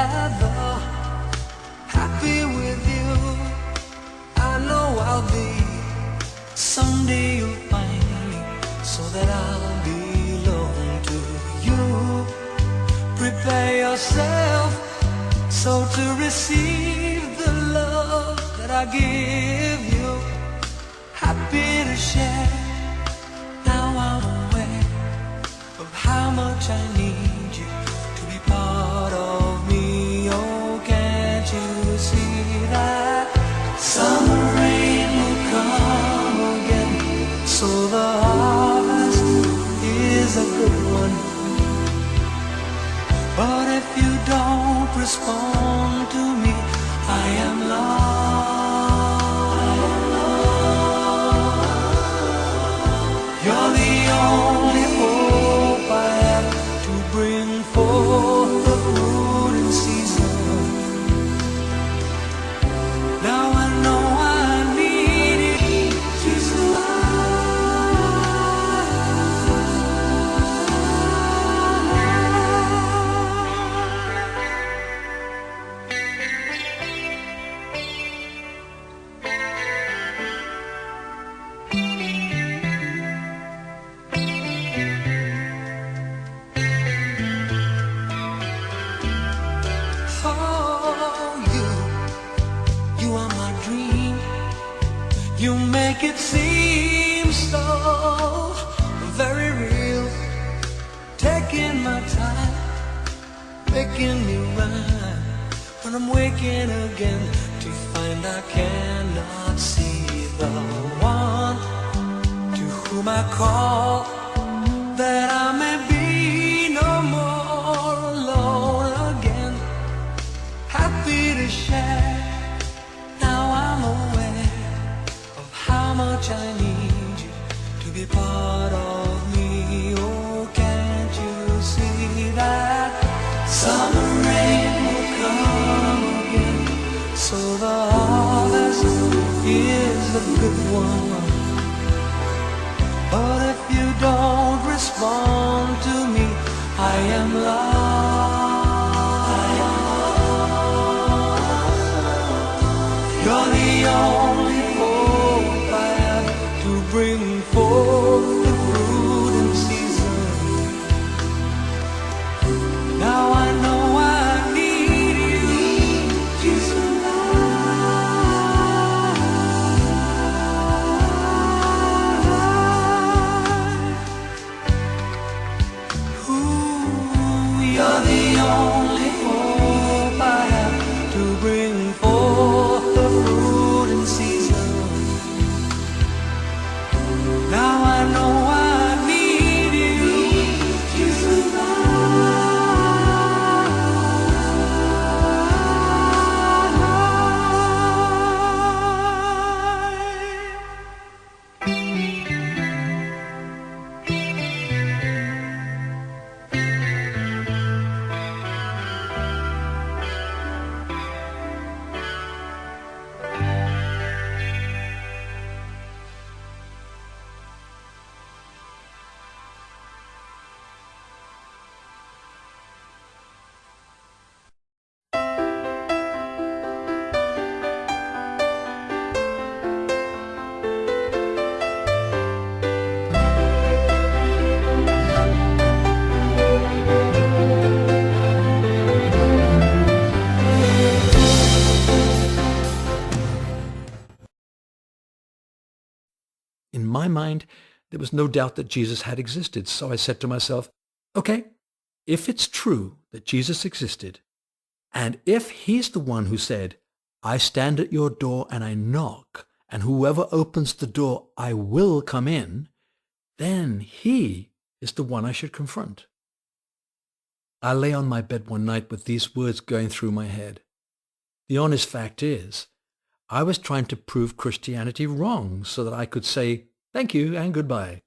together, happy with you. I know I'll be, someday you'll find me, so that I'll belong to you. Prepare yourself so to receive the love that I give you. Happy to share. Now I'm aware of how much I need you to be part of me. Oh, can't you see that? Summer rain will come again, so the harvest is a good one. But if you don't respond to me, I am lost. You're the only hope I have to bring forth the fruit in season. Now I know I need it to you make it seem so very real, taking my time, making me rhyme. When I'm waking again to find I cannot see the one to whom I call, that I may be no more alone again. Happy to share. Now I'm aware how much I need you to be part of me. Oh, can't you see that? Summer rain will come again, so the harvest is a good one. But if you don't respond to me, I am lost. You're the only bring forth the fruit in season. Now I know I need you to survive. Ooh, you're the only hope I have to bring forth the fruit in season. Now I know I need you to In my mind, there was no doubt that Jesus had existed, so I said to myself, okay, if it's true that Jesus existed, and if he's the one who said, I stand at your door and I knock, and whoever opens the door, I will come in, then he is the one I should confront. I lay on my bed one night with these words going through my head. The honest fact is, I was trying to prove Christianity wrong so that I could say thank you and goodbye.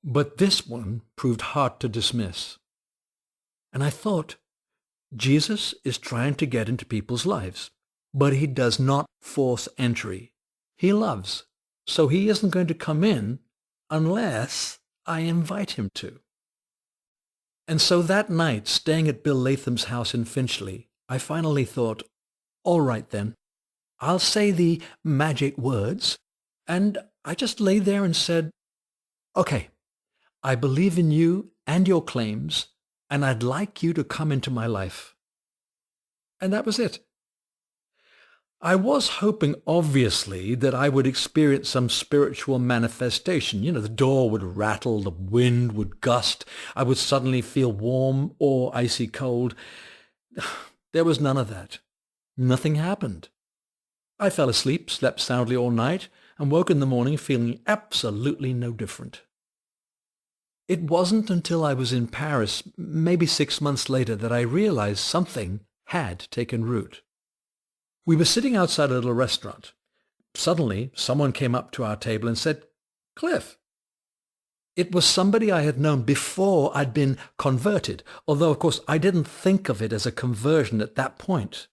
But this one proved hard to dismiss. And I thought, Jesus is trying to get into people's lives, but he does not force entry. He loves, so he isn't going to come in unless I invite him to. And so that night, staying at Bill Latham's house in Finchley, I finally thought, all right then, I'll say the magic words. And I just lay there and said, okay, I believe in you and your claims, and I'd like you to come into my life. And that was it. I was hoping, obviously, that I would experience some spiritual manifestation. You know, the door would rattle, the wind would gust, I would suddenly feel warm or icy cold. There was none of that. Nothing happened. I fell asleep, slept soundly all night, and woke in the morning feeling absolutely no different. It wasn't until I was in Paris, maybe 6 months later, that I realized something had taken root. We were sitting outside a little restaurant. Suddenly, someone came up to our table and said, "Cliff." It was somebody I had known before I'd been converted, although, of course, I didn't think of it as a conversion at that point.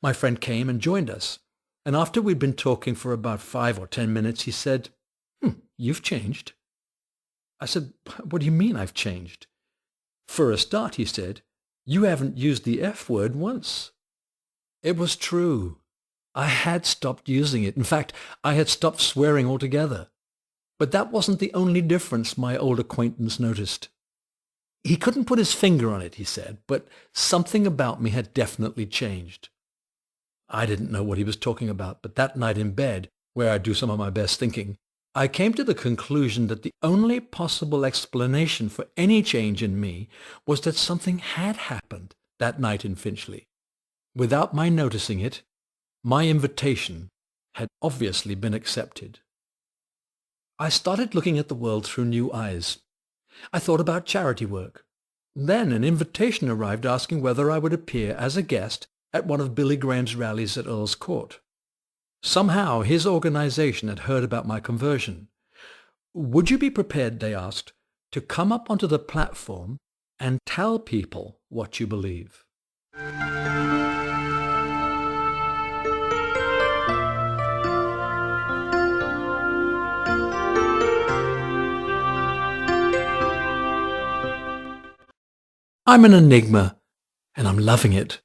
My friend came and joined us, and after we'd been talking for about 5 or 10 minutes, he said, "You've changed." I said, "What do you mean I've changed?" "For a start," he said, "you haven't used the F word once." It was true. I had stopped using it. In fact, I had stopped swearing altogether. But that wasn't the only difference my old acquaintance noticed. He couldn't put his finger on it, he said, but something about me had definitely changed. I didn't know what he was talking about, but that night in bed, where I do some of my best thinking, I came to the conclusion that the only possible explanation for any change in me was that something had happened that night in Finchley. Without my noticing it, my invitation had obviously been accepted. I started looking at the world through new eyes. I thought about charity work. Then an invitation arrived asking whether I would appear as a guest at one of Billy Graham's rallies at Earl's Court. Somehow his organization had heard about my conversion. "Would you be prepared," they asked, "to come up onto the platform and tell people what you believe?" I'm an enigma, and I'm loving it.